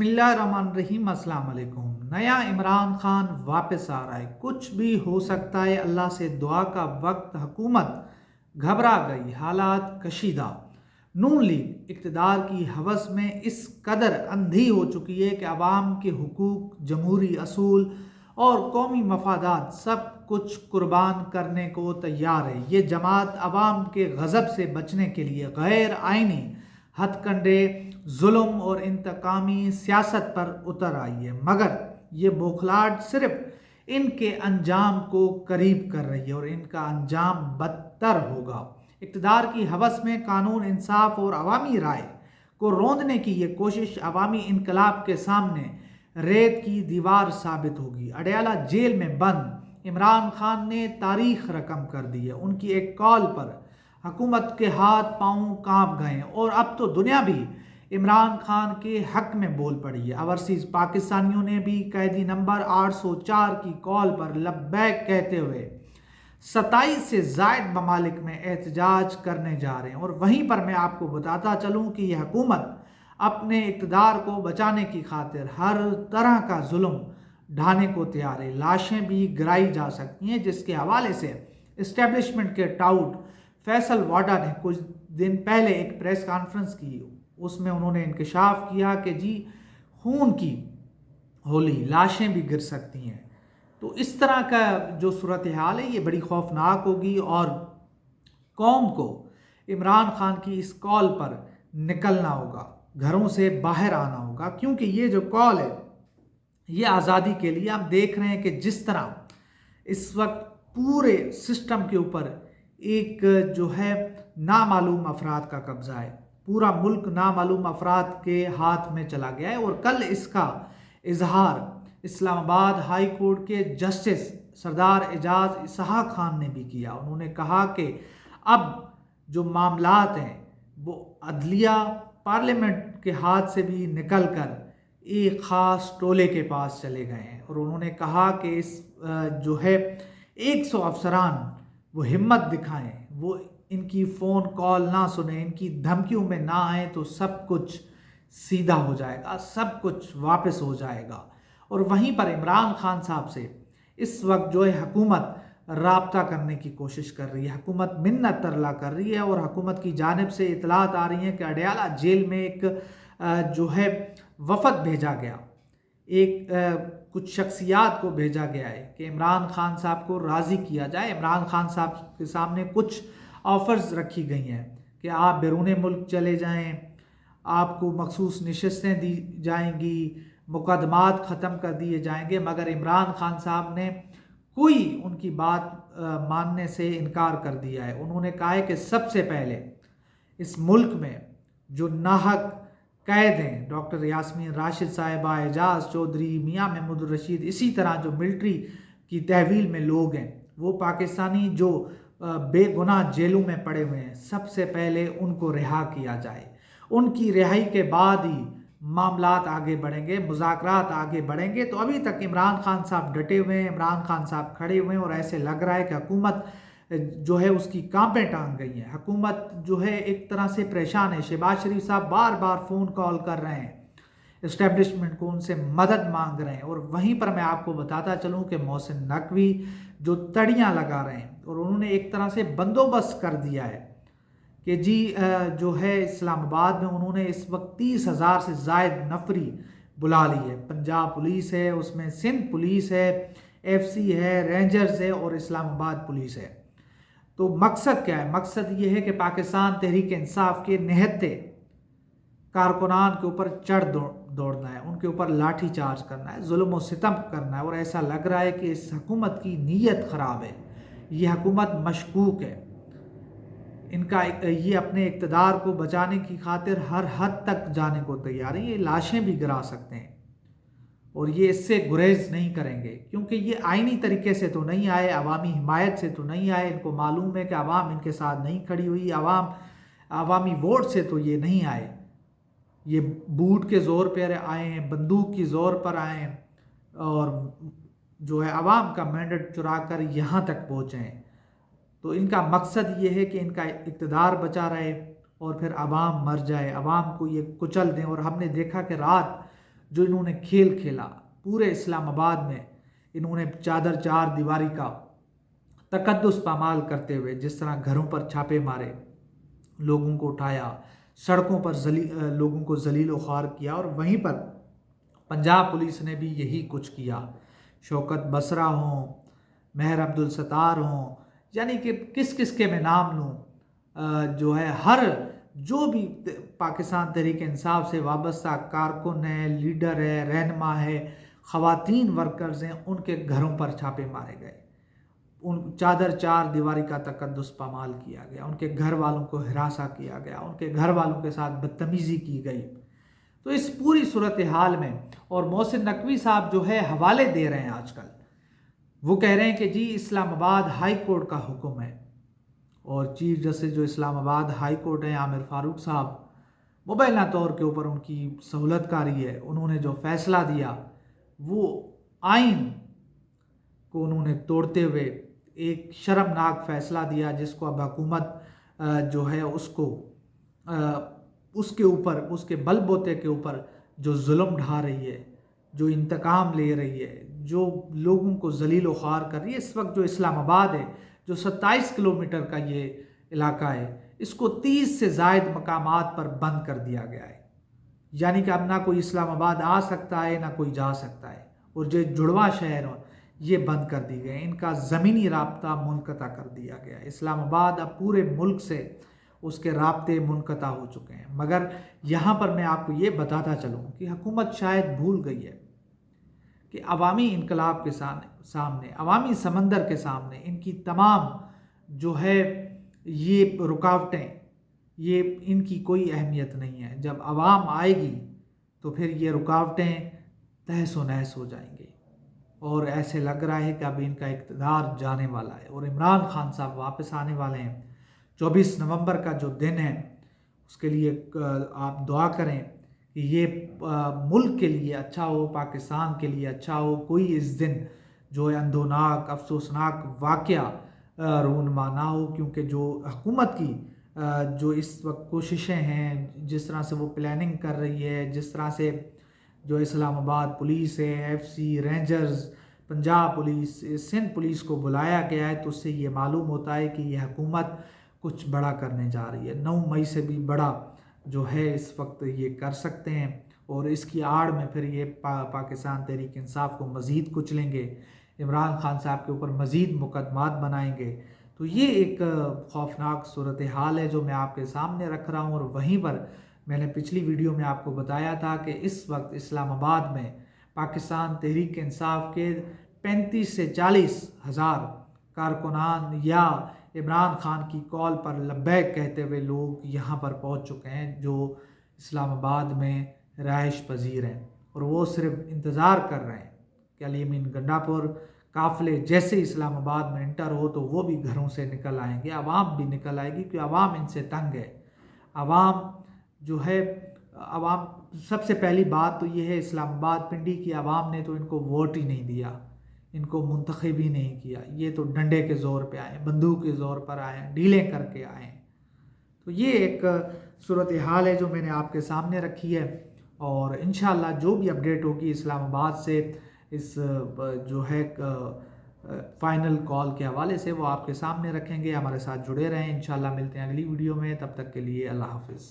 बिस्मिल्लाहिर्रहमानिर्रहीम। अस्सलाम वालेकुम। नया इमरान खान वापस आ रहा है, कुछ भी हो सकता है, अल्लाह से दुआ का वक्त। हुकूमत घबरा गई, हालात कशीदा। नून लीग इक़्तिदार की हवस में इस कदर अंधी हो चुकी है कि अवाम के हुकूक, जमहूरी असूल और कौमी मफादात सब कुछ कुर्बान करने को तैयार है। ये जमात अवाम के गज़ब से बचने के लिए गैर आइनी हथकंडे, जुल्म और इंतकामी सियासत पर उतर आई है, मगर ये बौखलाहट सिर्फ इनके अंजाम को करीब कर रही है और इनका अंजाम बदतर होगा। इक़्तिदार की हवस में कानून, इंसाफ और अवामी राय को रौंदने की ये कोशिश अवामी इनकलाब के सामने रेत की दीवार साबित होगी। अडयाला जेल में बंद इमरान खान ने तारीख रकम कर दी है। उनकी एक कॉल पर हुकूमत के हाथ पांव कांप गए और अब तो दुनिया भी इमरान खान के हक में बोल पड़ी है। ओवरसीज पाकिस्तानियों ने भी कैदी नंबर 804 की कॉल पर लब्बैक कहते हुए 27 से जायद ममालिक में एहतजाज करने जा रहे हैं। और वहीं पर मैं आपको बताता चलूँ कि यह हुकूमत अपने इक़्तिदार को बचाने की खातिर हर तरह का जुल्म ढाने को तैयार है। लाशें भी गिराई जा सकती हैं, जिसके हवाले से इस्टेब्लिशमेंट के टाउट फैसल वाडा ने कुछ दिन पहले एक प्रेस कॉन्फ्रेंस की। उसमें उन्होंने इंकशाफ किया कि जी खून की होली, लाशें भी गिर सकती हैं। तो इस तरह का जो सूरत हाल है ये बड़ी खौफनाक होगी और कौम को इमरान खान की इस कॉल पर निकलना होगा, घरों से बाहर आना होगा, क्योंकि ये जो कॉल है ये आज़ादी के लिए। आप देख रहे हैं कि जिस तरह इस वक्त पूरे सिस्टम के ऊपर एक जो है नामालूम अफराद का कब्जा है, पूरा मुल्क नामालूम अफराद के हाथ में चला गया है। और कल इसका इजहार इस्लामाबाद हाई कोर्ट के जस्टिस सरदार एजाज इसहाक खान ने भी किया। उन्होंने कहा कि अब जो मामलात हैं वो अदलिया, पार्लियामेंट के हाथ से भी निकल कर एक ख़ास टोले के पास चले गए हैं। और उन्होंने कहा कि इस जो है 100 अफसरान वो हिम्मत दिखाएं, वो इनकी फ़ोन कॉल ना सुने, इनकी धमकियों में ना आए, तो सब कुछ सीधा हो जाएगा, सब कुछ वापस हो जाएगा। और वहीं पर इमरान खान साहब से इस वक्त जो है हुकूमत राब्ता करने की कोशिश कर रही है, हुकूमत मिन्नत तरला कर रही है। और हुकूमत की जानिब से इतलात आ रही हैं कि अडयाला जेल में एक जो है वफद भेजा गया, एक कुछ शख्सियात को भेजा गया है कि इमरान खान साहब को राज़ी किया जाए। इमरान खान साहब के सामने कुछ ऑफ़र्स रखी गई हैं कि आप बैरून मुल्क चले जाएं, आपको मखसूस नशस्तें दी जाएंगी, मुकदमात ख़त्म कर दिए जाएंगे, मगर इमरान खान साहब ने कोई उनकी बात मानने से इनकार कर दिया है। उन्होंने कहा है कि सबसे पहले इस मुल्क में जो नाहक कैद हैं, डॉक्टर यास्मीन राशिद साहिबा, एजाज चौधरी, मियाँ महमूद रशीद, इसी तरह जो मिलिट्री की तहवील में लोग हैं, वो पाकिस्तानी जो बेगुनाह जेलों में पड़े हुए हैं, सबसे पहले उनको रिहा किया जाए। उनकी रिहाई के बाद ही मामलात आगे बढ़ेंगे, मुज़ाकरात आगे बढ़ेंगे। तो अभी तक इमरान खान साहब डटे हुए हैं, इमरान खान साहब खड़े हुए हैं और ऐसे लग रहा है कि हुकूमत जो है उसकी कांपें टांग गई हैं। हुकूमत जो है एक तरह से परेशान है। शहबाज शरीफ साहब बार बार फ़ोन कॉल कर रहे हैं इस्टेब्लिशमेंट को, उनसे मदद मांग रहे हैं। और वहीं पर मैं आपको बताता चलूं कि मोहसिन नकवी जो तड़ियाँ लगा रहे हैं और उन्होंने एक तरह से बंदोबस्त कर दिया है कि जी जो है इस्लामाबाद में उन्होंने इस वक्त 30,000 से ज़ायद नफरी बुला ली है। पंजाब पुलिस है, उसमें सिंध पुलिस है, FC है, रेंजर्स है और इस्लामाबाद पुलिस है। तो मकसद क्या है? मकसद ये है कि पाकिस्तान तहरीक इंसाफ के निहत्ते कारकुनान के ऊपर चढ़ दौड़ना है, उनके ऊपर लाठी चार्ज करना है, जुल्म और सितम करना है। और ऐसा लग रहा है कि इस हुकूमत की नीयत ख़राब है, ये हुकूमत मशकूक है। इनका ये अपने इक़्तिदार को बचाने की खातिर हर हद तक जाने को तैयार है। ये लाशें भी गिरा सकते हैं और ये इससे गुरेज नहीं करेंगे, क्योंकि ये आइनी तरीके से तो नहीं आए, अवामी हिमायत से तो नहीं आए। इनको मालूम है कि अवाम इनके साथ नहीं खड़ी हुई, अवामी वोट से तो ये नहीं आए। ये बूट के ज़ोर पर आए हैं, बंदूक की ज़ोर पर आए हैं और जो है अवाम का मैंडेट चुरा कर यहाँ तक पहुँचे हैं। तो इनका मकसद ये है कि इनका इक़्तिदार बचा रहे और फिर अवाम मर जाए, अवाम को ये कुचल दें। और हमने देखा कि रात جو انہوں نے کھیل کھیلا پورے اسلام آباد میں، انہوں نے چادر چار دیواری کا تقدس پامال کرتے ہوئے جس طرح گھروں پر چھاپے مارے، لوگوں کو اٹھایا، سڑکوں پر لوگوں کو ذلیل و خوار کیا، اور وہیں پر پنجاب پولیس نے بھی یہی کچھ کیا۔ شوکت بسرا ہوں، مہر عبدالستار ہوں، یعنی کہ کس کس کے میں نام لوں، جو ہے ہر جو بھی پاکستان تحریک انصاف سے وابستہ کارکن ہے، لیڈر ہے، رہنما ہے، خواتین ورکرز ہیں، ان کے گھروں پر چھاپے مارے گئے، ان چادر چار دیواری کا تقدس پامال کیا گیا، ان کے گھر والوں کو ہراساں کیا گیا، ان کے گھر والوں کے ساتھ بدتمیزی کی گئی۔ تو اس پوری صورتحال میں، اور محسن نقوی صاحب جو ہے حوالے دے رہے ہیں آج کل، وہ کہہ رہے ہیں کہ جی اسلام آباد ہائی کورٹ کا حکم ہے، اور چیف جسٹس جو اسلام آباد ہائی کورٹ ہیں عامر فاروق صاحب، مبینہ طور کے اوپر ان کی سہولت کاری ہے، انہوں نے جو فیصلہ دیا وہ آئین کو انہوں نے توڑتے ہوئے ایک شرمناک فیصلہ دیا، جس کو اب حکومت جو ہے اس کو اس کے اوپر، اس کے بل بوتے کے اوپر جو ظلم ڈھا رہی ہے، جو انتقام لے رہی ہے، جو لوگوں کو ذلیل و خوار کر رہی ہے۔ اس وقت جو اسلام آباد ہے، جو 27 کلومیٹر کا یہ علاقہ ہے، اس کو 30 سے زائد مقامات پر بند کر دیا گیا ہے، یعنی کہ اب نہ کوئی اسلام آباد آ سکتا ہے، نہ کوئی جا سکتا ہے، اور جو جڑواں شہر یہ بند کر دی گئے، ان کا زمینی رابطہ منقطع کر دیا گیا ہے۔ اسلام آباد اب پورے ملک سے اس کے رابطے منقطع ہو چکے ہیں۔ مگر یہاں پر میں آپ کو یہ بتاتا چلوں کہ حکومت شاید بھول گئی ہے کہ عوامی انقلاب کے سامنے، عوامی سمندر کے سامنے، ان کی تمام جو ہے یہ رکاوٹیں، یہ ان کی کوئی اہمیت نہیں ہے۔ جب عوام آئے گی تو پھر یہ رکاوٹیں تہس و نہس ہو جائیں گی، اور ایسے لگ رہا ہے کہ اب ان کا اقتدار جانے والا ہے، اور عمران خان صاحب واپس آنے والے ہیں۔ 24 نومبر کا جو دن ہے، اس کے لیے آپ دعا کریں کہ یہ ملک کے لیے اچھا ہو، پاکستان کے لیے اچھا ہو، کوئی اس دن جو ہے اندوناک، افسوسناک واقعہ رونما نہ ہو، کیونکہ جو حکومت کی جو اس وقت کوششیں ہیں، جس طرح سے وہ پلاننگ کر رہی ہے، جس طرح سے جو اسلام آباد پولیس ہے، F C, rangers, Punjab police, Sindh police کو بلایا گیا ہے، تو اس سے یہ معلوم ہوتا ہے کہ یہ حکومت کچھ بڑا کرنے جا رہی ہے۔ 9 مئی سے بھی بڑا جو ہے اس وقت یہ کر سکتے ہیں، اور اس کی آڑ میں پھر یہ پاکستان تحریک انصاف کو مزید کچلیں گے، عمران خان صاحب کے اوپر مزید مقدمات بنائیں گے۔ تو یہ ایک خوفناک صورتحال ہے جو میں آپ کے سامنے رکھ رہا ہوں، اور وہیں پر میں نے پچھلی ویڈیو میں آپ کو بتایا تھا کہ اس وقت اسلام آباد میں پاکستان تحریک انصاف کے 35 سے 40 ہزار کارکنان یا عمران خان کی کال پر لبیک کہتے ہوئے لوگ یہاں پر پہنچ چکے ہیں، جو اسلام آباد میں رہائش پذیر ہیں، اور وہ صرف انتظار کر رہے ہیں کہ علی امین گنڈاپور قافلے جیسے اسلام آباد میں انٹر ہو تو وہ بھی گھروں سے نکل آئیں گے، عوام بھی نکل آئے گی، کیونکہ عوام ان سے تنگ ہے۔ عوام جو ہے، عوام سب سے پہلی بات تو یہ ہے، اسلام آباد پنڈی کی عوام نے تو ان کو ووٹ ہی نہیں دیا، ان کو منتخب ہی نہیں کیا، یہ تو ڈنڈے کے زور پہ آئے، بندوق کے زور پر آئے، ڈیلیں کر کے آئے۔ تو یہ ایک صورتحال ہے جو میں نے آپ کے سامنے رکھی ہے، اور انشاءاللہ جو بھی اپڈیٹ ہوگی اسلام آباد سے اس جو ہے فائنل کال کے حوالے سے، وہ آپ کے سامنے رکھیں گے۔ ہمارے ساتھ جڑے رہیں، انشاءاللہ ملتے ہیں اگلی ویڈیو میں، تب تک کے لیے اللہ حافظ۔